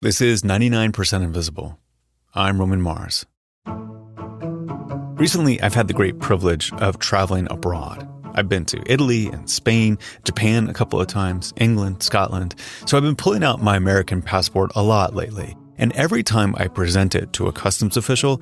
This is 99% Invisible. I'm Roman Mars. Recently, I've had the great privilege of traveling abroad. I've been to Italy and Spain, Japan a couple of times, England, Scotland. So I've been pulling out my American passport a lot lately. And every time I present it to a customs official,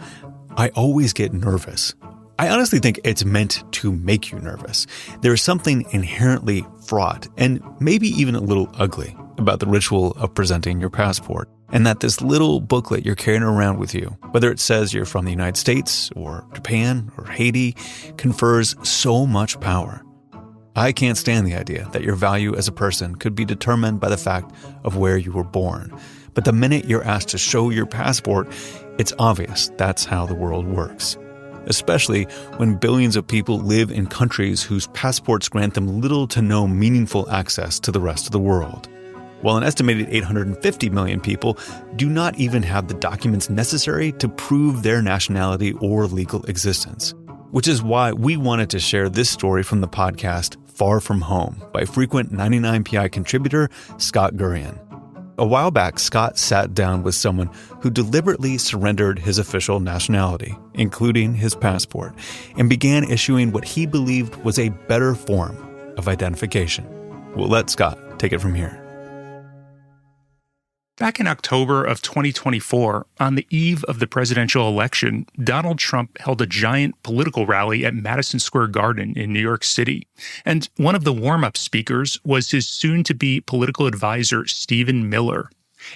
I always get nervous. I honestly think it's meant to make you nervous. There is something inherently fraught and maybe even a little ugly about the ritual of presenting your passport, and that this little booklet you're carrying around with you, whether it says you're from the United States or Japan or Haiti, confers so much power. I can't stand the idea that your value as a person could be determined by the fact of where you were born. But the minute you're asked to show your passport, it's obvious that's how the world works. Especially when billions of people live in countries whose passports grant them little to no meaningful access to the rest of the world. While an estimated 850 million people do not even have the documents necessary to prove their nationality or legal existence. Which is why we wanted to share this story from the podcast Far From Home by frequent 99PI contributor Scott Gurian. A while back, Scott sat down with someone who deliberately surrendered his official nationality, including his passport, and began issuing what he believed was a better form of identification. We'll let Scott take it from here. Back in October of 2024, on the eve of the presidential election, Donald Trump held a giant political rally at Madison Square Garden in New York City. And one of the warm-up speakers was his soon-to-be political advisor, Stephen Miller.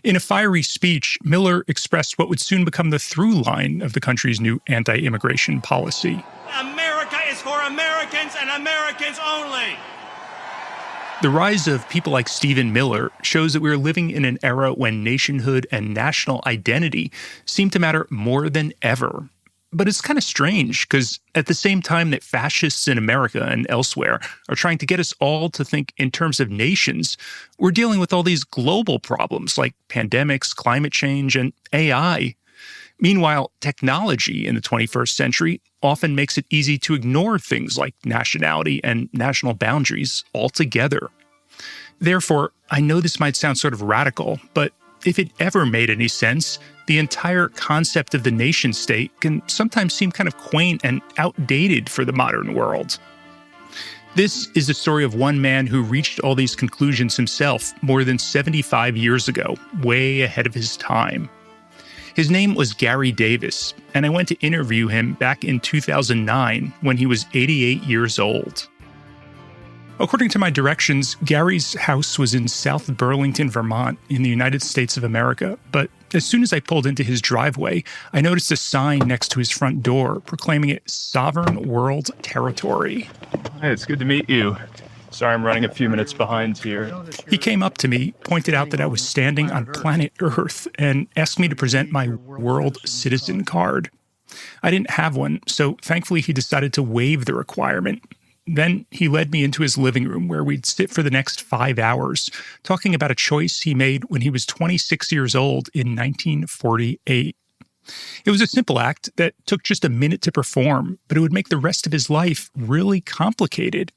In a fiery speech, Miller expressed what would soon become the through line of the country's new anti-immigration policy. America is for Americans and Americans only. The rise of people like Stephen Miller shows that we are living in an era when nationhood and national identity seem to matter more than ever. But it's kind of strange because at the same time that fascists in America and elsewhere are trying to get us all to think in terms of nations, we're dealing with all these global problems like pandemics, climate change, and AI. Meanwhile, technology in the 21st century often makes it easy to ignore things like nationality and national boundaries altogether. Therefore, I know this might sound sort of radical, but if it ever made any sense, the entire concept of the nation-state can sometimes seem kind of quaint and outdated for the modern world. This is the story of one man who reached all these conclusions himself more than 75 years ago, way ahead of his time. His name was Gary Davis, and I went to interview him back in 2009 when he was 88 years old. According to my directions, Gary's house was in South Burlington, Vermont, in the United States of America, but as soon as I pulled into his driveway, I noticed a sign next to his front door proclaiming it Sovereign World Territory. Hey, it's good to meet you. Sorry, I'm running a few minutes behind here. He came up to me, pointed out that I was standing on planet Earth, and asked me to present my World Citizen card. I didn't have one, so thankfully he decided to waive the requirement. Then he led me into his living room where we'd sit for the next 5 hours, talking about a choice he made when he was 26 years old in 1948. It was a simple act that took just a minute to perform, but it would make the rest of his life really complicated.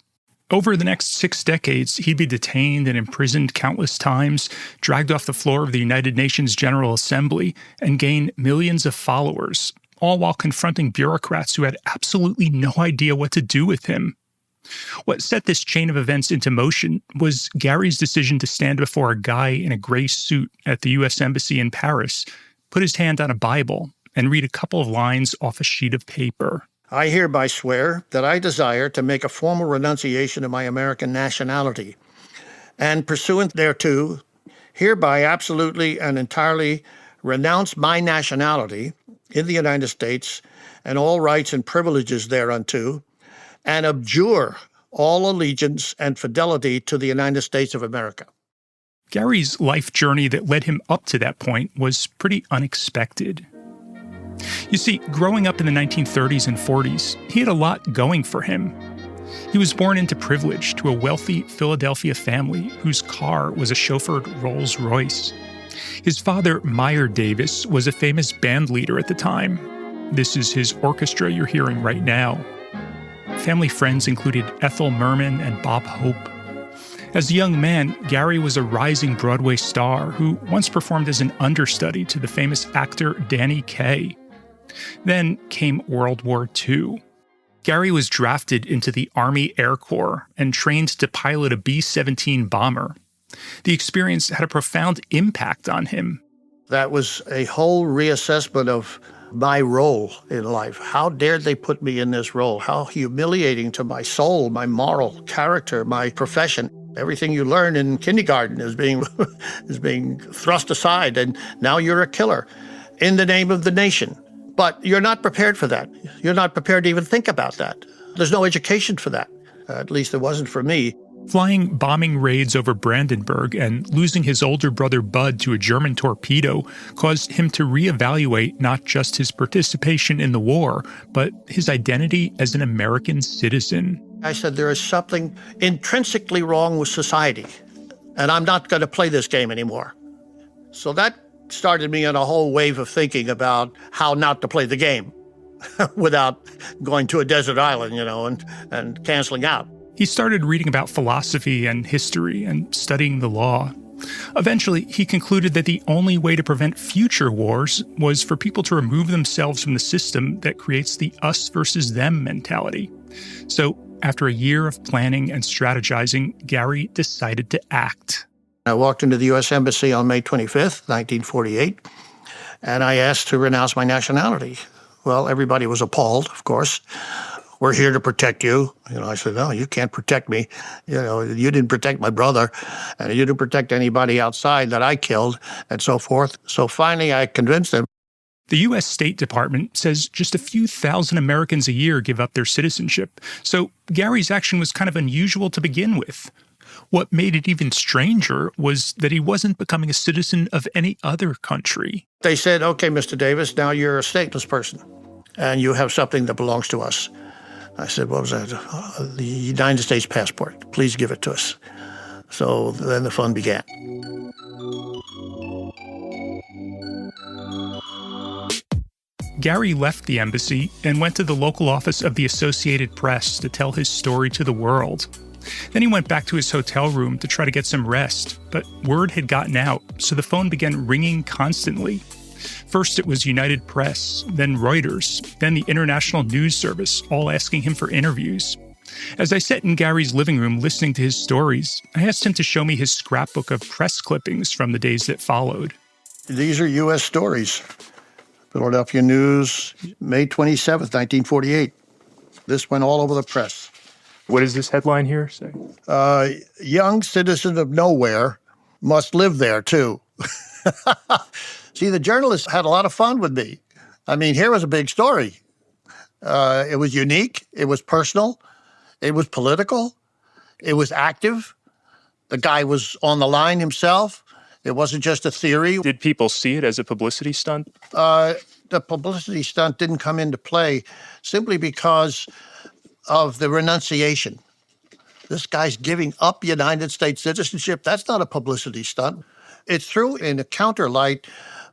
Over the next 6 decades, he'd be detained and imprisoned countless times, dragged off the floor of the United Nations General Assembly, and gain millions of followers, all while confronting bureaucrats who had absolutely no idea what to do with him. What set this chain of events into motion was Gary's decision to stand before a guy in a gray suit at the U.S. Embassy in Paris, put his hand on a Bible, and read a couple of lines off a sheet of paper. I hereby swear that I desire to make a formal renunciation of my American nationality, and pursuant thereto, hereby absolutely and entirely renounce my nationality in the United States and all rights and privileges thereunto, and abjure all allegiance and fidelity to the United States of America. Gary's life journey that led him up to that point was pretty unexpected. You see, growing up in the 1930s and 40s, he had a lot going for him. He was born into privilege to a wealthy Philadelphia family whose car was a chauffeured Rolls-Royce. His father, Meyer Davis, was a famous band leader at the time. This is his orchestra you're hearing right now. Family friends included Ethel Merman and Bob Hope. As a young man, Gary was a rising Broadway star who once performed as an understudy to the famous actor Danny Kaye. Then came World War II. Gary was drafted into the Army Air Corps and trained to pilot a B-17 bomber. The experience had a profound impact on him. That was a whole reassessment of my role in life. How dared they put me in this role? How humiliating to my soul, my moral character, my profession. Everything you learn in kindergarten is being is being thrust aside, and now you're a killer in the name of the nation. But you're not prepared for that. You're not prepared to even think about that. There's no education for that. At least it wasn't for me. Flying bombing raids over Brandenburg and losing his older brother Bud to a German torpedo caused him to reevaluate not just his participation in the war, but his identity as an American citizen. I said, there is something intrinsically wrong with society, and I'm not going to play this game anymore. So that started me on a whole wave of thinking about how not to play the game without going to a desert island, and canceling out. He started reading about philosophy and history and studying the law. Eventually, he concluded that the only way to prevent future wars was for people to remove themselves from the system that creates the us versus them mentality. So, after a year of planning and strategizing, Gary decided to act. I walked into the U.S. Embassy on May 25th, 1948, and I asked to renounce my nationality. Well, everybody was appalled, of course. We're here to protect you. I said, no, you can't protect me. You didn't protect my brother, and you didn't protect anybody outside that I killed, and so forth. So finally, I convinced them. The U.S. State Department says just a few thousand Americans a year give up their citizenship, so Gary's action was kind of unusual to begin with. What made it even stranger was that he wasn't becoming a citizen of any other country. They said, okay, Mr. Davis, now you're a stateless person, and you have something that belongs to us. I said, what was that? The United States passport. Please give it to us. So then the fun began. Gary left the embassy and went to the local office of the Associated Press to tell his story to the world. Then he went back to his hotel room to try to get some rest, but word had gotten out, so the phone began ringing constantly. First it was United Press, then Reuters, then the International News Service, all asking him for interviews. As I sat in Gary's living room listening to his stories, I asked him to show me his scrapbook of press clippings from the days that followed. These are U.S. stories. Philadelphia News, May 27th, 1948. This went all over the press. What does this headline here say? Young citizen of nowhere must live there, too. See, the journalists had a lot of fun with me. I mean, here was a big story. It was unique. It was personal. It was political. It was active. The guy was on the line himself. It wasn't just a theory. Did people see it as a publicity stunt? The publicity stunt didn't come into play simply because of the renunciation. This guy's giving up United States citizenship. That's not a publicity stunt. It threw in a counter light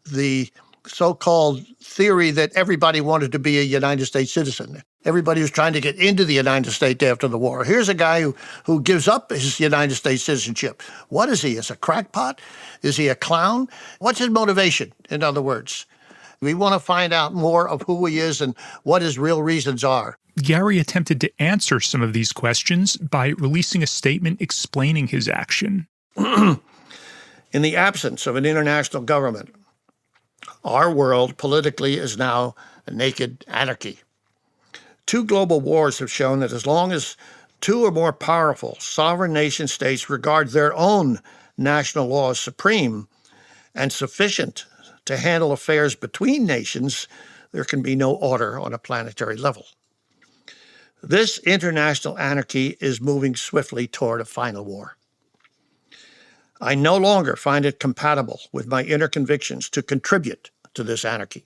the so-called theory that everybody wanted to be a United States citizen. Everybody was trying to get into the United States after the war. Here's a guy who gives up his United States citizenship. What is he? Is he a crackpot? Is he a clown? What's his motivation, in other words? We want to find out more of who he is and what his real reasons are. Gary attempted to answer some of these questions by releasing a statement explaining his action. In the absence of an international government, our world politically is now a naked anarchy. 2 global wars have shown that as long as 2 or more powerful sovereign nation states regard their own national laws supreme and sufficient to handle affairs between nations, there can be no order on a planetary level. This international anarchy is moving swiftly toward a final war. I no longer find it compatible with my inner convictions to contribute to this anarchy,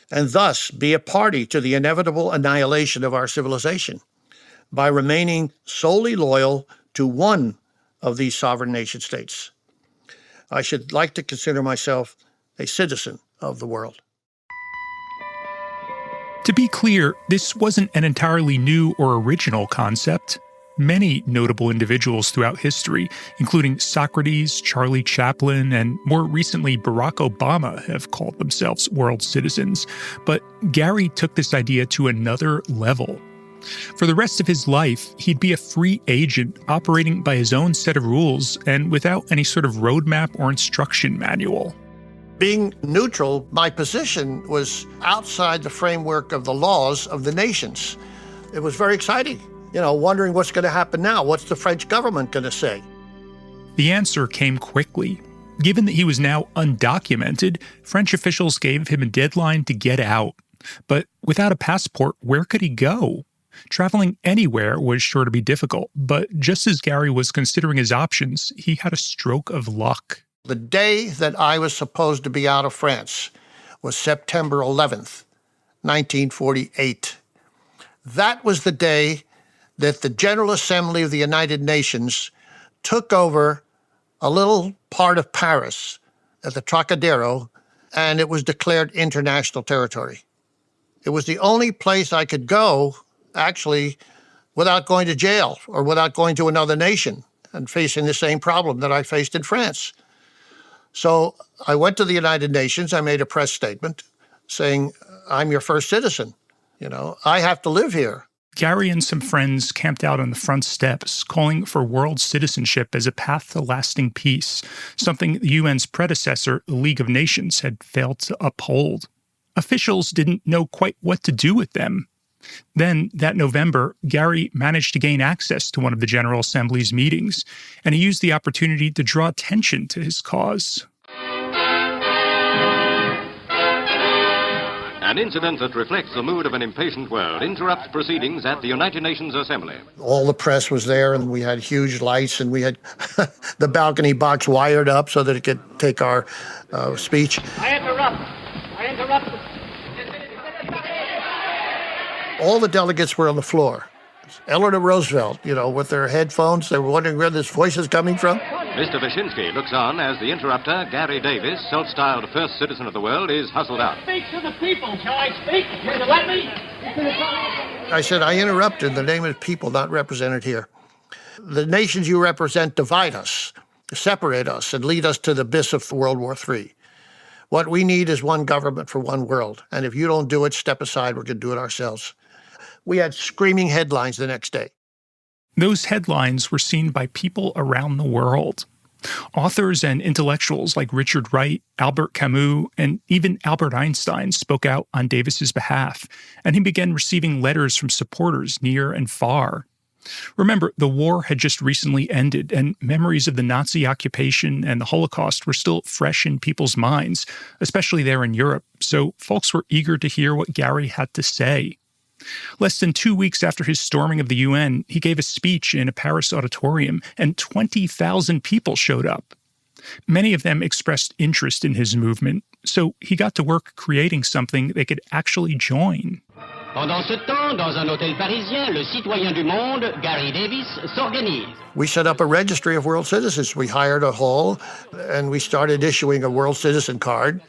and thus be a party to the inevitable annihilation of our civilization by remaining solely loyal to one of these sovereign nation states. I should like to consider myself a citizen of the world. To be clear, this wasn't an entirely new or original concept. Many notable individuals throughout history, including Socrates, Charlie Chaplin, and more recently Barack Obama, have called themselves world citizens. But Gary took this idea to another level. For the rest of his life, he'd be a free agent operating by his own set of rules and without any sort of roadmap or instruction manual. Being neutral, my position was outside the framework of the laws of the nations. It was very exciting, wondering what's going to happen now. What's the French government going to say? The answer came quickly. Given that he was now undocumented, French officials gave him a deadline to get out. But without a passport, where could he go? Traveling anywhere was sure to be difficult, but just as Gary was considering his options, he had a stroke of luck. The day that I was supposed to be out of France was September 11th, 1948. That was the day that the General Assembly of the United Nations took over a little part of Paris at the Trocadero, and it was declared international territory. It was the only place I could go, actually, without going to jail or without going to another nation and facing the same problem that I faced in France. So I went to the United Nations. I made a press statement saying, I'm your first citizen. I have to live here. Gary and some friends camped out on the front steps, calling for world citizenship as a path to lasting peace, something the UN's predecessor, the League of Nations, had failed to uphold. Officials didn't know quite what to do with them. Then, that November, Gary managed to gain access to one of the General Assembly's meetings, and he used the opportunity to draw attention to his cause. An incident that reflects the mood of an impatient world interrupts proceedings at the United Nations Assembly. All the press was there, and we had huge lights, and we had the balcony box wired up so that it could take our speech. I interrupt. All the delegates were on the floor. Eleanor Roosevelt, with their headphones, they were wondering where this voice is coming from. Mr. Wyszynski looks on as the interrupter, Gary Davis, self-styled first citizen of the world, is hustled out. Speak to the people. Shall I speak? Will you let me? I said, I interrupted. The name of the people not represented here. The nations you represent divide us, separate us, and lead us to the abyss of World War III. What we need is one government for one world. And if you don't do it, step aside. We're going to do it ourselves. We had screaming headlines the next day. Those headlines were seen by people around the world. Authors and intellectuals like Richard Wright, Albert Camus, and even Albert Einstein spoke out on Davis's behalf, and he began receiving letters from supporters near and far. Remember, the war had just recently ended, and memories of the Nazi occupation and the Holocaust were still fresh in people's minds, especially there in Europe, so folks were eager to hear what Gary had to say. Less than 2 weeks after his storming of the UN, he gave a speech in a Paris auditorium, and 20,000 people showed up. Many of them expressed interest in his movement, so he got to work creating something they could actually join. Pendant ce temps, dans un hôtel parisien, le citoyen du monde, Gary Davis, s'organise. We set up a registry of world citizens. We hired a hall, and we started issuing a world citizen card.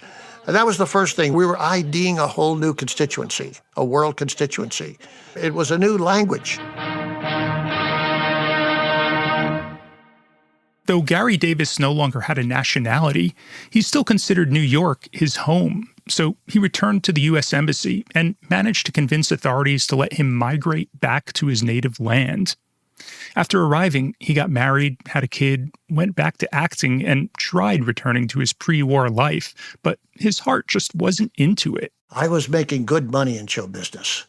And that was the first thing. We were IDing a whole new constituency, a world constituency. It was a new language. Though Gary Davis no longer had a nationality, he still considered New York his home. So he returned to the U.S. Embassy and managed to convince authorities to let him migrate back to his native land. After arriving, he got married, had a kid, went back to acting, and tried returning to his pre-war life, but his heart just wasn't into it. I was making good money in show business,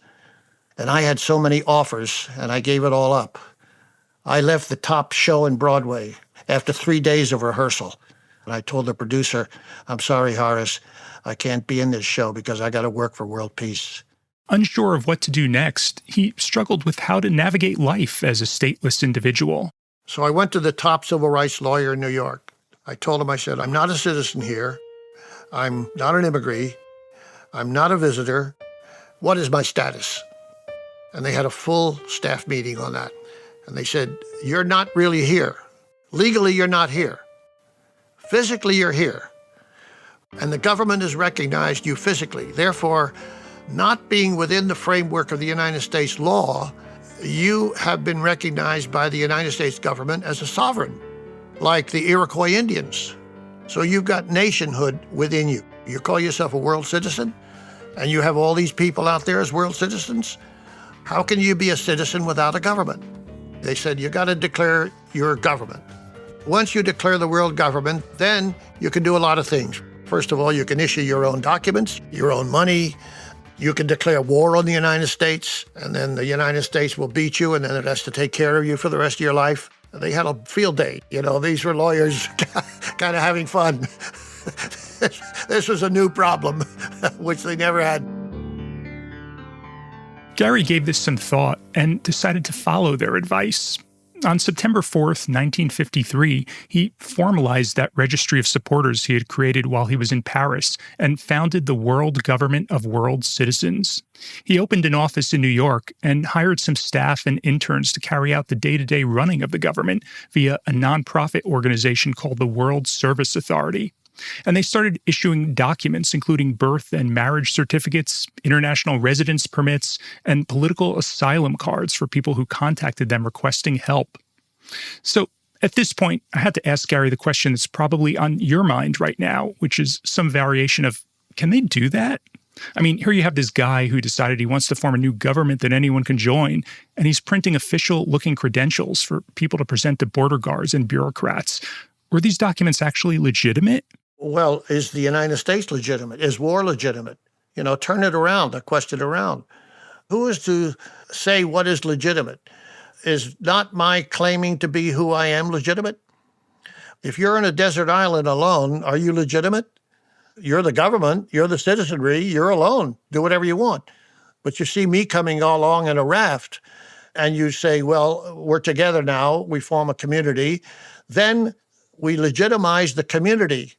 and I had so many offers, and I gave it all up. I left the top show in Broadway after 3 days of rehearsal, and I told the producer, I'm sorry, Horace, I can't be in this show because I got to work for world peace. Unsure of what to do next, he struggled with how to navigate life as a stateless individual. So I went to the top civil rights lawyer in New York. I told him, I said, I'm not a citizen here. I'm not an immigrant. I'm not a visitor. What is my status? And they had a full staff meeting on that. And they said, you're not really here. Legally, you're not here. Physically, you're here. And the government has recognized you physically. Therefore, not being within the framework of the United States law you have been recognized by the United States government as a sovereign, like the Iroquois Indians. So you've got nationhood within you. You call yourself a world citizen, and you have all these people out there as world citizens. How can you be a citizen without a government? They said, you got to declare your government. Once you declare the world government, then you can do a lot of things. First of all, you can issue your own documents, your own money. You can declare war on the United States, and then the United States will beat you, and then it has to take care of you for the rest of your life. They had a field day. These were lawyers kind of having fun. This was a new problem, which they never had. Gary gave this some thought and decided to follow their advice. On September 4th, 1953, he formalized that registry of supporters he had created while he was in Paris and founded the World Government of World Citizens. He opened an office in New York and hired some staff and interns to carry out the day-to-day running of the government via a nonprofit organization called the World Service Authority. And they started issuing documents, including birth and marriage certificates, international residence permits, and political asylum cards for people who contacted them requesting help. So at this point, I had to ask Gary the question that's probably on your mind right now, which is some variation of, can they do that? I mean, here you have this guy who decided he wants to form a new government that anyone can join, and he's printing official-looking credentials for people to present to border guards and bureaucrats. Were these documents actually legitimate? Well, is the United States legitimate? Is war legitimate? Turn it around, the question around. Who is to say what is legitimate? Is not my claiming to be who I am legitimate? If you're in a desert island alone, are you legitimate? You're the government, you're the citizenry, you're alone. Do whatever you want. But you see me coming along in a raft, and you say, well, we're together now, we form a community. Then we legitimize the community.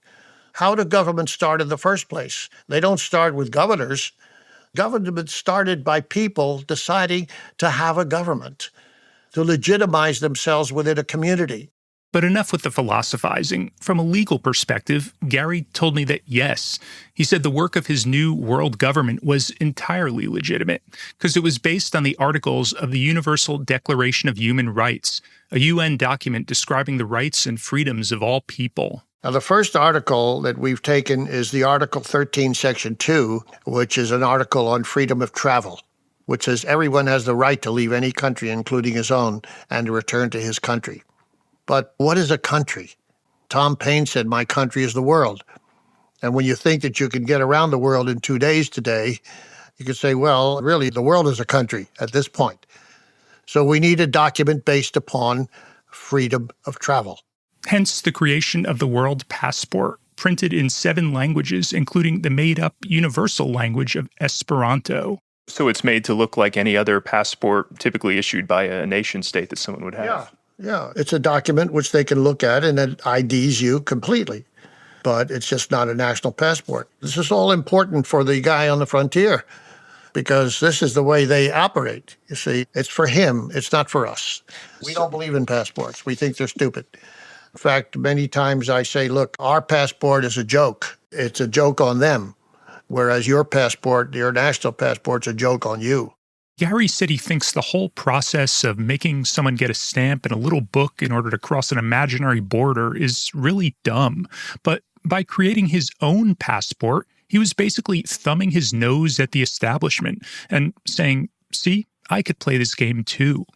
How do governments start in the first place? They don't start with governors. Government started by people deciding to have a government, to legitimize themselves within a community. But enough with the philosophizing. From a legal perspective, Gary told me that yes, he said the work of his new world government was entirely legitimate because it was based on the articles of the Universal Declaration of Human Rights, a UN document describing the rights and freedoms of all people. Now, the first article that we've taken is the Article 13, Section 2, which is an article on freedom of travel, which says everyone has the right to leave any country, including his own, and to return to his country. But what is a country? Tom Paine said, my country is the world. And when you think that you can get around the world in 2 days today, you could say, well, really, the world is a country at this point. So we need a document based upon freedom of travel. Hence the creation of the World Passport, printed in 7 languages, including the made-up universal language of Esperanto. So it's made to look like any other passport typically issued by a nation state that someone would have. Yeah. It's a document which they can look at, and it IDs you completely. But it's just not a national passport. This is all important for the guy on the frontier, because this is the way they operate. You see, it's for him. It's not for us. We don't believe in passports. We think they're stupid. In fact, many times I say, look, our passport is a joke. It's a joke on them, whereas your passport, your national passport's a joke on you. Gary said he thinks the whole process of making someone get a stamp in a little book in order to cross an imaginary border is really dumb. But by creating his own passport, he was basically thumbing his nose at the establishment and saying, see, I could play this game too.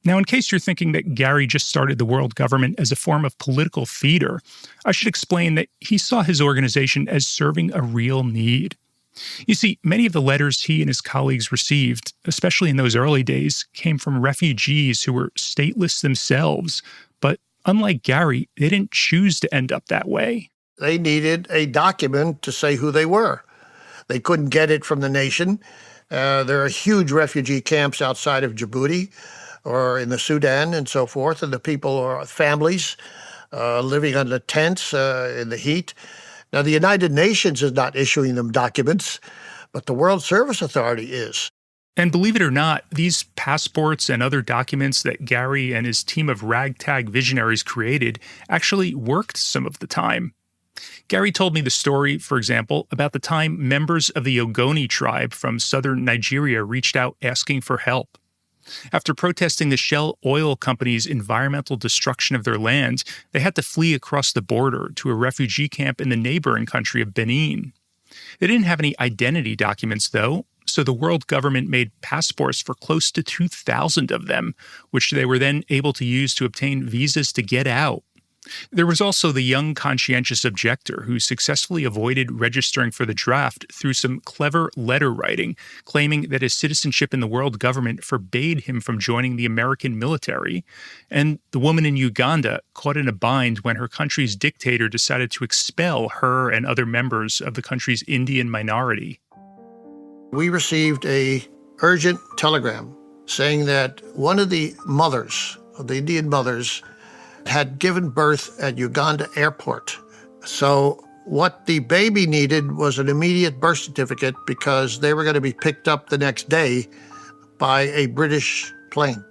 Now, in case you're thinking that Gary just started the world government as a form of political theater, I should explain that he saw his organization as serving a real need. You see, many of the letters he and his colleagues received, especially in those early days, came from refugees who were stateless themselves. But unlike Gary, they didn't choose to end up that way. They needed a document to say who they were. They couldn't get it from the nation. There are huge refugee camps outside of Djibouti or in the Sudan and so forth, and the people are families living under tents in the heat. Now, the United Nations is not issuing them documents, but the World Service Authority is. And believe it or not, these passports and other documents that Gary and his team of ragtag visionaries created actually worked some of the time. Gary told me the story, for example, about the time members of the Ogoni tribe from southern Nigeria reached out asking for help. After protesting the Shell Oil Company's environmental destruction of their land, they had to flee across the border to a refugee camp in the neighboring country of Benin. They didn't have any identity documents, though, so the world government made passports for close to 2,000 of them, which they were then able to use to obtain visas to get out. There was also the young conscientious objector who successfully avoided registering for the draft through some clever letter writing, claiming that his citizenship in the world government forbade him from joining the American military, and the woman in Uganda caught in a bind when her country's dictator decided to expel her and other members of the country's Indian minority. We received an urgent telegram saying that one of the mothers, of the Indian mothers, had given birth at Uganda airport. So what the baby needed was an immediate birth certificate because they were going to be picked up the next day by a British plane.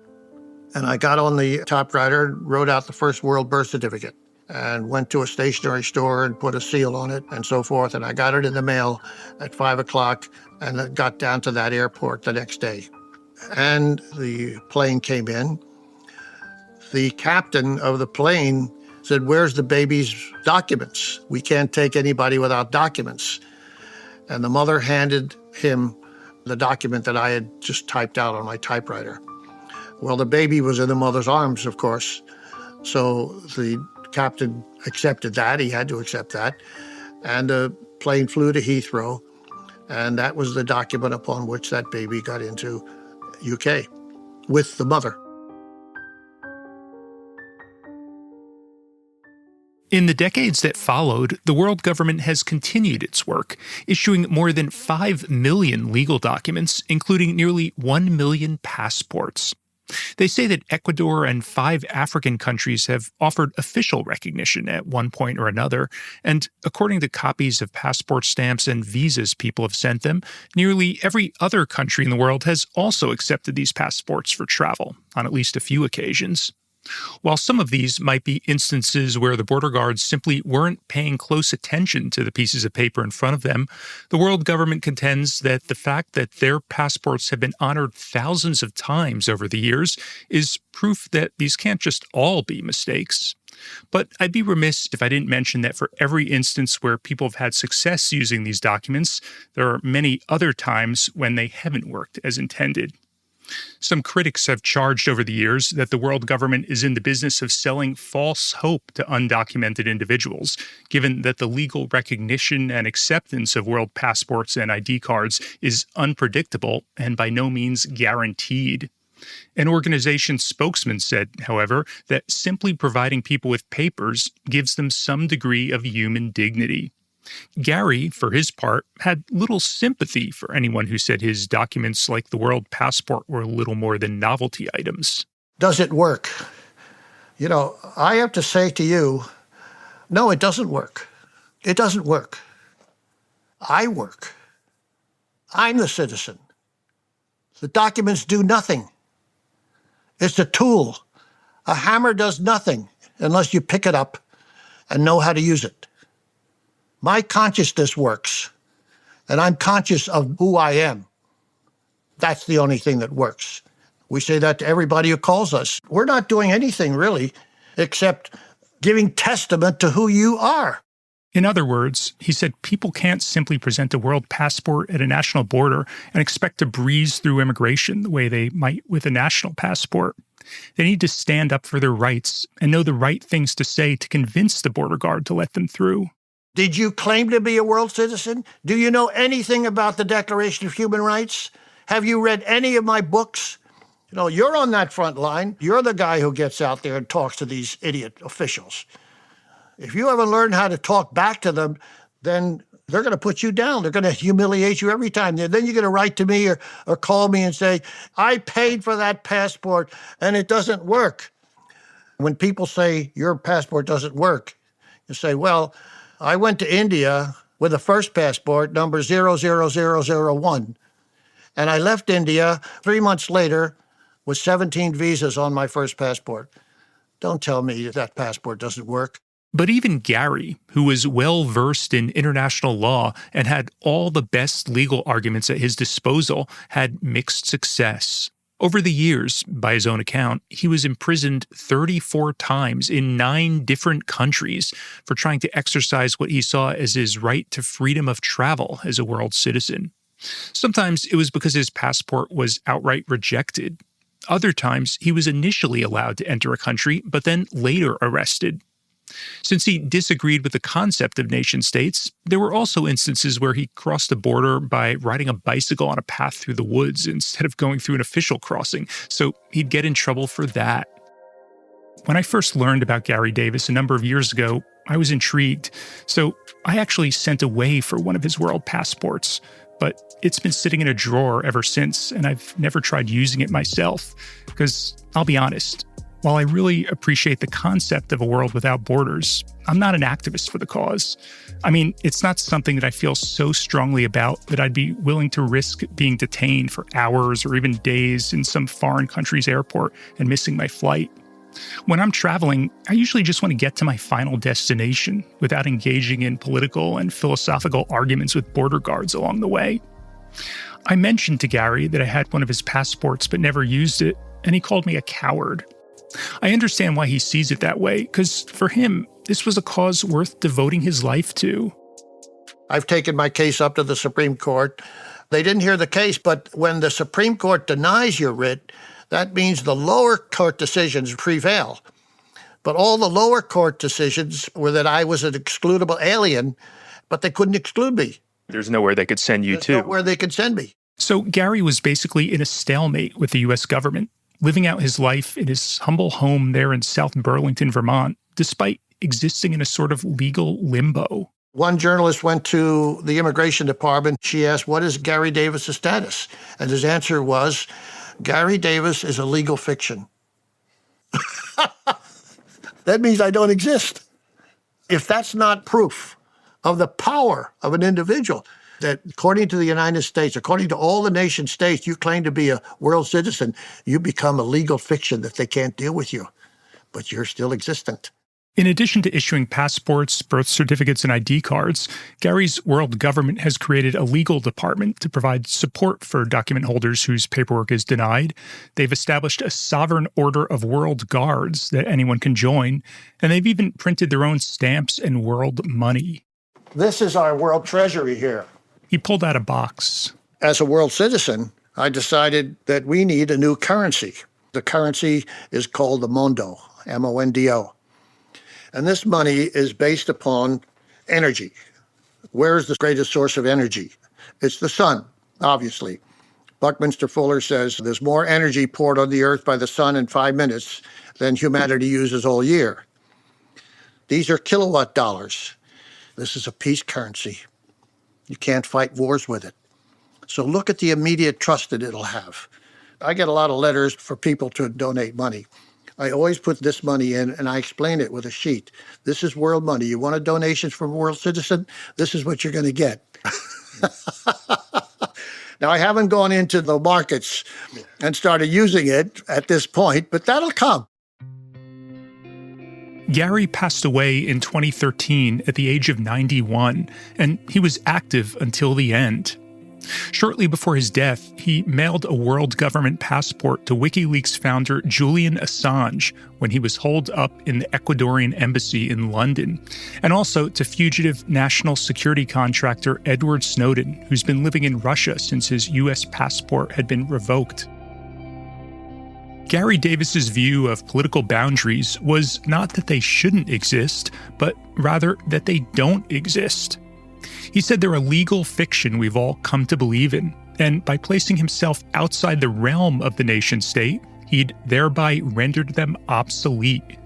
And I got on the typewriter and wrote out the first world birth certificate and went to a stationery store and put a seal on it and so forth. And I got it in the mail at 5 o'clock and it got down to that airport the next day. And the plane came in. The captain of the plane said, "Where's the baby's documents? We can't take anybody without documents." And the mother handed him the document that I had just typed out on my typewriter. Well, the baby was in the mother's arms, of course. So the captain accepted that. He had to accept that. And the plane flew to Heathrow. And that was the document upon which that baby got into UK with the mother. In the decades that followed, the world government has continued its work, issuing more than 5 million legal documents, including nearly 1 million passports. They say that Ecuador and 5 African countries have offered official recognition at one point or another, and according to copies of passport stamps and visas people have sent them, nearly every other country in the world has also accepted these passports for travel, on at least a few occasions. While some of these might be instances where the border guards simply weren't paying close attention to the pieces of paper in front of them, the world government contends that the fact that their passports have been honored thousands of times over the years is proof that these can't just all be mistakes. But I'd be remiss if I didn't mention that for every instance where people have had success using these documents, there are many other times when they haven't worked as intended. Some critics have charged over the years that the world government is in the business of selling false hope to undocumented individuals, given that the legal recognition and acceptance of world passports and ID cards is unpredictable and by no means guaranteed. An organization's spokesman said, however, that simply providing people with papers gives them some degree of human dignity. Gary, for his part, had little sympathy for anyone who said his documents like the world passport were little more than novelty items. Does it work? You know, I have to say to you, no, it doesn't work. It doesn't work. I work. I'm the citizen. The documents do nothing. It's a tool. A hammer does nothing unless you pick it up and know how to use it. My consciousness works, and I'm conscious of who I am. That's the only thing that works. We say that to everybody who calls us. We're not doing anything, really, except giving testament to who you are. In other words, he said people can't simply present a world passport at a national border and expect to breeze through immigration the way they might with a national passport. They need to stand up for their rights and know the right things to say to convince the border guard to let them through. Did you claim to be a world citizen? Do you know anything about the Declaration of Human Rights? Have you read any of my books? You know, you're on that front line. You're the guy who gets out there and talks to these idiot officials. If you haven't learned how to talk back to them, then they're going to put you down. They're going to humiliate you every time. Then you're going to write to me or call me and say, I paid for that passport and it doesn't work. When people say your passport doesn't work, you say, well, I went to India with the first passport, number 00001, and I left India 3 months later with 17 visas on my first passport. Don't tell me that passport doesn't work. But even Gary, who was well-versed in international law and had all the best legal arguments at his disposal, had mixed success. Over the years, by his own account, he was imprisoned 34 times in 9 different countries for trying to exercise what he saw as his right to freedom of travel as a world citizen. Sometimes it was because his passport was outright rejected. Other times, he was initially allowed to enter a country, but then later arrested. Since he disagreed with the concept of nation-states, there were also instances where he crossed the border by riding a bicycle on a path through the woods instead of going through an official crossing, so he'd get in trouble for that. When I first learned about Gary Davis a number of years ago, I was intrigued, so I actually sent away for one of his world passports, but it's been sitting in a drawer ever since, and I've never tried using it myself, because I'll be honest, while I really appreciate the concept of a world without borders, I'm not an activist for the cause. I mean, it's not something that I feel so strongly about that I'd be willing to risk being detained for hours or even days in some foreign country's airport and missing my flight. When I'm traveling, I usually just want to get to my final destination without engaging in political and philosophical arguments with border guards along the way. I mentioned to Gary that I had one of his passports but never used it, and he called me a coward. I understand why he sees it that way, because for him, this was a cause worth devoting his life to. I've taken my case up to the Supreme Court. They didn't hear the case, but when the Supreme Court denies your writ, that means the lower court decisions prevail. But all the lower court decisions were that I was an excludable alien, but they couldn't exclude me. There's nowhere they could send you to. There's nowhere they could send me. So Gary was basically in a stalemate with the U.S. government, living out his life in his humble home there in South Burlington, Vermont, despite existing in a sort of legal limbo. One journalist went to the immigration department. She asked, what is Gary Davis' status? And his answer was, Gary Davis is a legal fiction. That means I don't exist. If that's not proof of the power of an individual, that according to the United States, according to all the nation states, you claim to be a world citizen, you become a legal fiction that they can't deal with you, but you're still existent. In addition to issuing passports, birth certificates, and ID cards, Gary's world government has created a legal department to provide support for document holders whose paperwork is denied. They've established a sovereign order of world guards that anyone can join, and they've even printed their own stamps and world money. This is our world treasury here. He pulled out a box. As a world citizen, I decided that we need a new currency. The currency is called the Mondo, M-O-N-D-O. And this money is based upon energy. Where is the greatest source of energy? It's the sun, obviously. Buckminster Fuller says there's more energy poured on the earth by the sun in 5 minutes than humanity uses all year. These are kilowatt dollars. This is a peace currency. You can't fight wars with it. So look at the immediate trust that it'll have. I get a lot of letters for people to donate money. I always put this money in, and I explain it with a sheet. This is world money. You want a donation from a world citizen? This is what you're going to get. Now, I haven't gone into the markets and started using it at this point, but that'll come. Gary passed away in 2013 at the age of 91, and he was active until the end. Shortly before his death, he mailed a world government passport to WikiLeaks founder Julian Assange when he was holed up in the Ecuadorian embassy in London, and also to fugitive national security contractor Edward Snowden, who's been living in Russia since his U.S. passport had been revoked. Gary Davis's view of political boundaries was not that they shouldn't exist, but rather that they don't exist. He said they're a legal fiction we've all come to believe in, and by placing himself outside the realm of the nation-state, he'd thereby rendered them obsolete.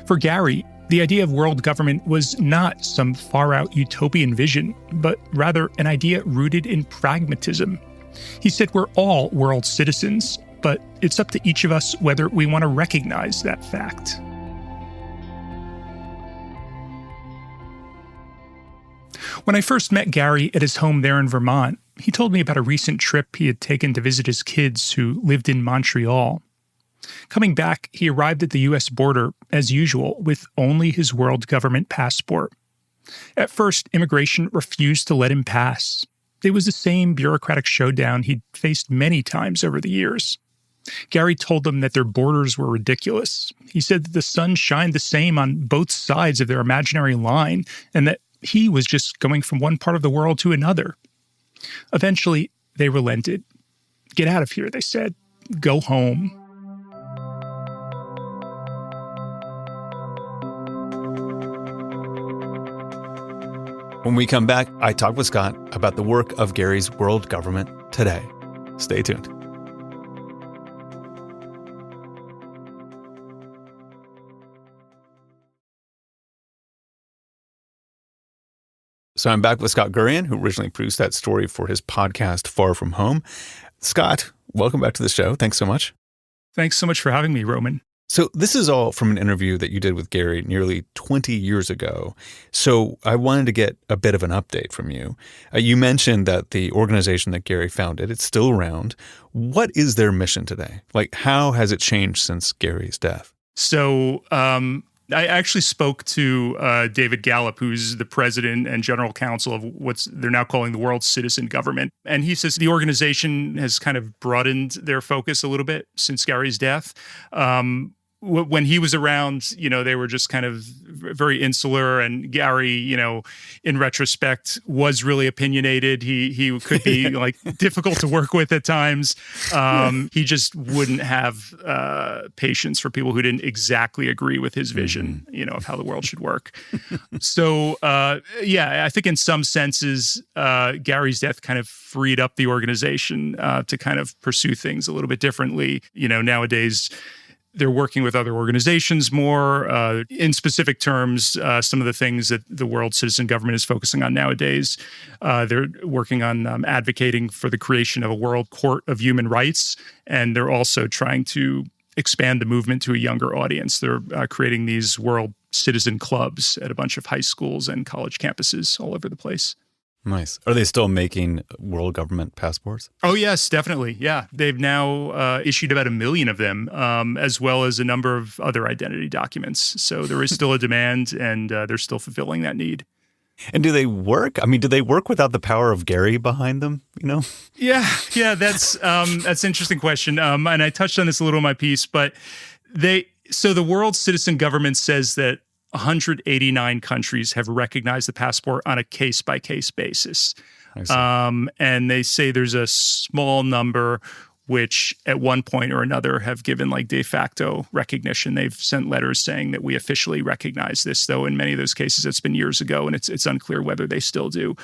For Gary, the idea of world government was not some far-out utopian vision, but rather an idea rooted in pragmatism. He said we're all world citizens, but it's up to each of us whether we want to recognize that fact. When I first met Gary at his home there in Vermont, he told me about a recent trip he had taken to visit his kids who lived in Montreal. Coming back, he arrived at the U.S. border, as usual, with only his world government passport. At first, immigration refused to let him pass. It was the same bureaucratic showdown he'd faced many times over the years. Gary told them that their borders were ridiculous. He said that the sun shined the same on both sides of their imaginary line, and that he was just going from one part of the world to another. Eventually, they relented. Get out of here, they said. Go home. When we come back, I talk with Scott about the work of Gary's World Government Today. Stay tuned. So I'm back with Scott Gurian, who originally produced that story for his podcast, Far From Home. Scott, welcome back to the show. Thanks so much. Thanks so much for having me, Roman. So this is all from an interview that you did with Gary nearly 20 years ago. So I wanted to get a bit of an update from you. You mentioned that the organization that Gary founded, it's still around. What is their mission today? Like, how has it changed since Gary's death? So I actually spoke to David Gallup, who's the president and general counsel of what they're now calling the World Citizen Government. And he says the organization has kind of broadened their focus a little bit since Gary's death. When he was around, they were just kind of very insular, and Gary, in retrospect, was really opinionated. He could be like difficult to work with at times. He just wouldn't have patience for people who didn't exactly agree with his vision, of how the world should work. So, I think in some senses, Gary's death kind of freed up the organization to kind of pursue things a little bit differently. Nowadays, they're working with other organizations more. In specific terms, some of the things that the World Citizen Government is focusing on nowadays, they're working on advocating for the creation of a World Court of Human Rights, and they're also trying to expand the movement to a younger audience. They're creating these World Citizen Clubs at a bunch of high schools and college campuses all over the place. Nice. Are they still making world government passports? Oh, yes, definitely. Yeah. They've now issued about 1 million of them, as well as a number of other identity documents. So there is still a demand, and they're still fulfilling that need. And do they work? I mean, do they work without the power of Gary behind them, Yeah, that's an interesting question. And I touched on this a little in my piece, but the World Citizen Government says that 189 countries have recognized the passport on a case-by-case basis. And they say there's a small number which at one point or another have given like de facto recognition. They've sent letters saying that we officially recognize this, though in many of those cases it's been years ago, and it's unclear whether they still do.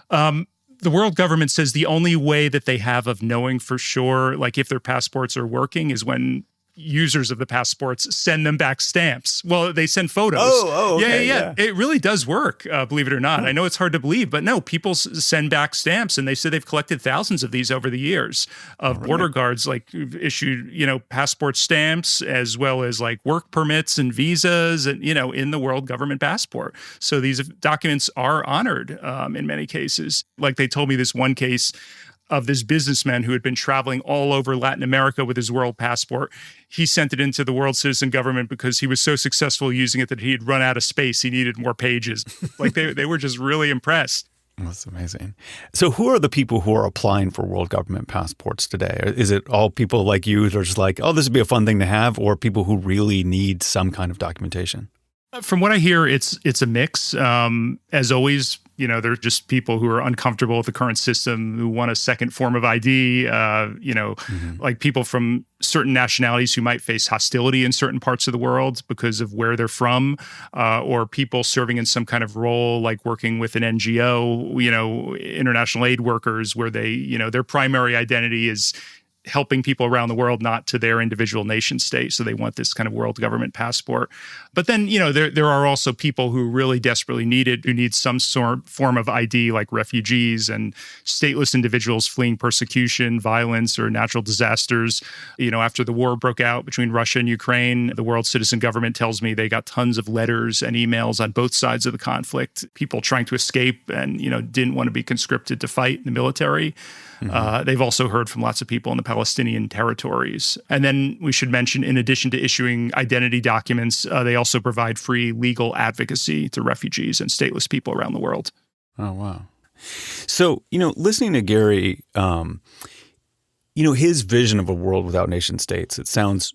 The world government says the only way that they have of knowing for sure, like if their passports are working, is when users of the passports send them back stamps. Well, they send photos. Okay, yeah. It really does work, believe it or not. I know it's hard to believe, but no, people send back stamps, and they say they've collected thousands of these over the years of border guards, like issued, passport stamps, as well as like work permits and visas, and, in the world government passport. So these documents are honored in many cases. Like they told me this one case of this businessman who had been traveling all over Latin America with his world passport. He sent it into the World Citizen Government because he was so successful using it that he had run out of space. He needed more pages. Like they were just really impressed. That's amazing. So who are the people who are applying for world government passports today? Is it all people like you that are just like, oh, this would be a fun thing to have, or people who really need some kind of documentation? From what I hear, it's a mix. As always, they're just people who are uncomfortable with the current system, who want a second form of ID, like people from certain nationalities who might face hostility in certain parts of the world because of where they're from, or people serving in some kind of role, like working with an NGO, international aid workers, where they, their primary identity is helping people around the world, not to their individual nation state. So they want this kind of world government passport. But then, there are also people who really desperately need it, who need some form of ID, like refugees and stateless individuals fleeing persecution, violence, or natural disasters. After the war broke out between Russia and Ukraine, the World Citizen Government tells me they got tons of letters and emails on both sides of the conflict, people trying to escape and, didn't want to be conscripted to fight in the military. They've also heard from lots of people in the Palestinian territories. And then we should mention, in addition to issuing identity documents, they also provide free legal advocacy to refugees and stateless people around the world. Oh, wow. So, listening to Gary, his vision of a world without nation states, it sounds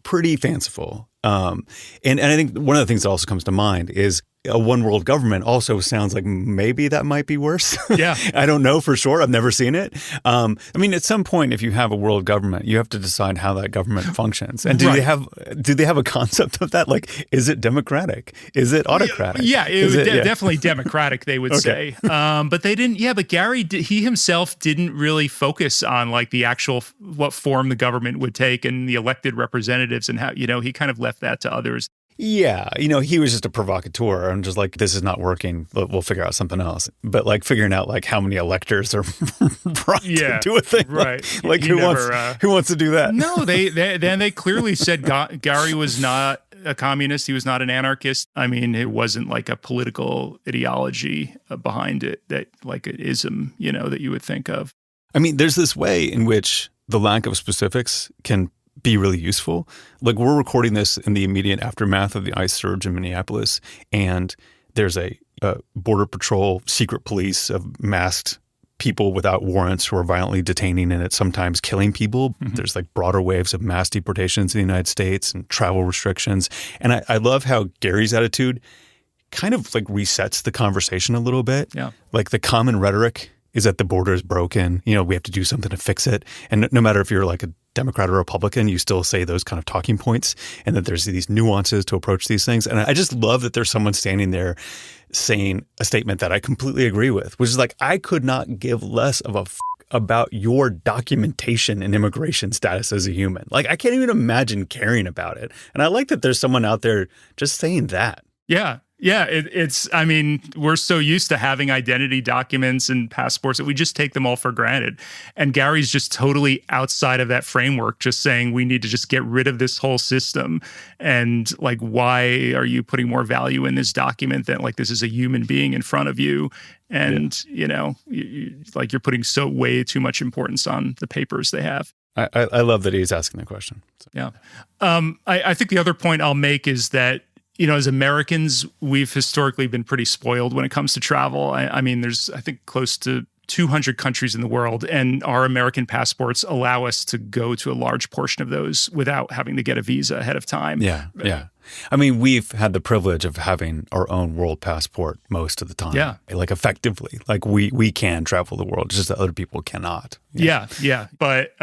pretty fanciful. And I think one of the things that also comes to mind is a one world government also sounds like maybe that might be worse. Yeah. I don't know for sure. I've never seen it. I mean, at some point, if you have a world government, you have to decide how that government functions. And do they have a concept of that? Like, is it democratic? Is it autocratic? Yeah, definitely democratic, they would say. But they didn't. Yeah, but Gary, he himself didn't really focus on like the actual what form the government would take and the elected representatives and how, he kind of left that to others. Yeah, he was just a provocateur. I'm just like, this is not working. We'll figure out something else. But like figuring out like how many electors are brought to do a thing, right? Like who wants to do that? No, they clearly said Gary was not a communist. He was not an anarchist. I mean, it wasn't like a political ideology behind it that like an ism, that you would think of. I mean, there's this way in which the lack of specifics can be really useful. Like we're recording this in the immediate aftermath of the ICE surge in Minneapolis, and there's a border patrol, secret police of masked people without warrants who are violently detaining and it's sometimes killing people. Mm-hmm. There's like broader waves of mass deportations in the United States and travel restrictions. And I love how Gary's attitude kind of like resets the conversation a little bit. Yeah. Like the common rhetoric is that the border is broken. We have to do something to fix it. And no matter if you're like a Democrat or Republican, you still say those kind of talking points, and that there's these nuances to approach these things. And I just love that there's someone standing there saying a statement that I completely agree with, which is like, I could not give less of a about your documentation and immigration status as a human. Like, I can't even imagine caring about it. And I like that there's someone out there just saying that. Yeah. Yeah, I mean, we're so used to having identity documents and passports that we just take them all for granted. And Gary's just totally outside of that framework, just saying we need to just get rid of this whole system. And like, why are you putting more value in this document than like this is a human being in front of you? And, you're putting so way too much importance on the papers they have. I love that he's asking the question. So. Yeah. I think the other point I'll make is that, as Americans, we've historically been pretty spoiled when it comes to travel. I mean, there's, I think, close to 200 countries in the world, and our American passports allow us to go to a large portion of those without having to get a visa ahead of time. Yeah. I mean, we've had the privilege of having our own world passport most of the time. Yeah. Like effectively, like we can travel the world, just that other people cannot. Yeah. But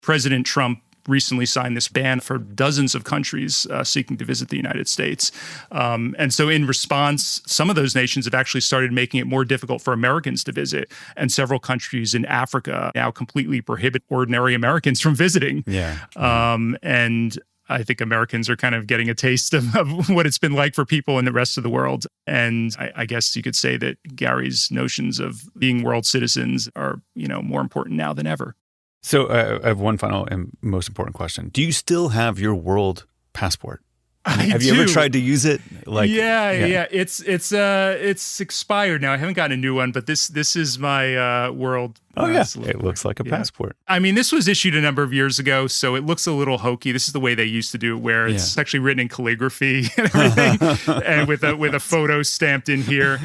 President Trump recently signed this ban for dozens of countries seeking to visit the United States. And so in response, some of those nations have actually started making it more difficult for Americans to visit. And several countries in Africa now completely prohibit ordinary Americans from visiting. Yeah. And I think Americans are kind of getting a taste of what it's been like for people in the rest of the world. And I guess you could say that Gary's notions of being world citizens are, more important now than ever. So I have one final and most important question. Do you still have your world passport? Have you ever tried to use it? Like, yeah. It's expired now. I haven't gotten a new one, but this is my world. Oh, yeah. It looks like a passport. I mean, this was issued a number of years ago, so it looks a little hokey. This is the way they used to do it, where it's actually written in calligraphy and everything, and with a photo stamped in here.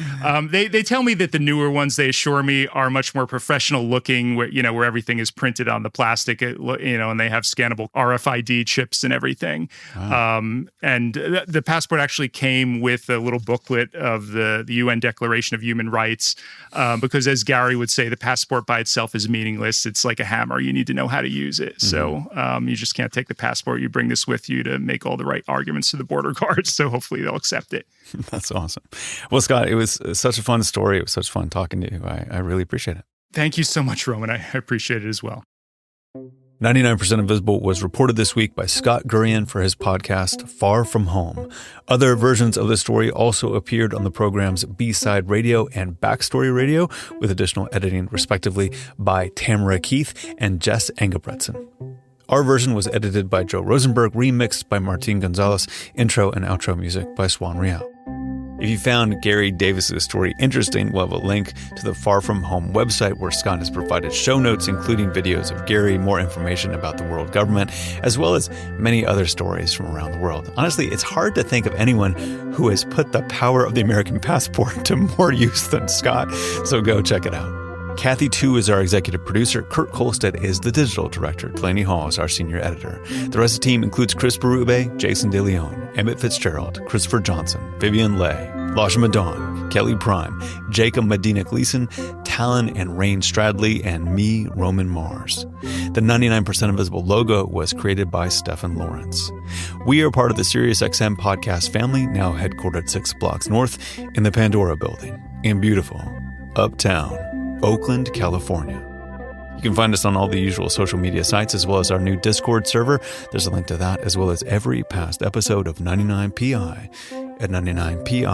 They tell me that the newer ones, they assure me, are much more professional looking, where everything is printed on the plastic, and they have scannable RFID chips and everything. Wow. And the passport actually came with a little booklet of the UN Declaration of Human Rights, because as Gary would say, the passport by itself is meaningless. It's like a hammer. You need to know how to use it. Mm-hmm. So you just can't take the passport. You bring this with you to make all the right arguments to the border guards. So hopefully they'll accept it. That's awesome. Well, Scott, it was such a fun story. It was such fun talking to you. I really appreciate it. Thank you so much, Roman. I appreciate it as well. 99% Invisible was reported this week by Scott Gurian for his podcast, Far From Home. Other versions of the story also appeared on the programs B-Side Radio and Backstory Radio, with additional editing, respectively, by Tamara Keith and Jess Engelbretson. Our version was edited by Joe Rosenberg, remixed by Martin Gonzalez, intro and outro music by Swan Real. If you found Gary Davis's story interesting, we'll have a link to the Far From Home website where Scott has provided show notes, including videos of Gary, more information about the world government, as well as many other stories from around the world. Honestly, it's hard to think of anyone who has put the power of the American passport to more use than Scott, so go check it out. Kathy Tu is our executive producer. Kurt Kolstad is the digital director. Delaney Hall is our senior editor. The rest of the team includes Chris Berube, Jason DeLeon, Emmett Fitzgerald, Christopher Johnson, Vivian Leigh, Lasha Madon, Kelly Prime, Jacob Medina Gleason, Talon and Rain Stradley, and me, Roman Mars. The 99% Invisible logo was created by Stephen Lawrence. We are part of the SiriusXM podcast family, now headquartered 6 blocks north in the Pandora building in beautiful Uptown, Oakland, California. You can find us on all the usual social media sites as well as our new Discord server. There's a link to that as well as every past episode of 99PI at 99pi.org.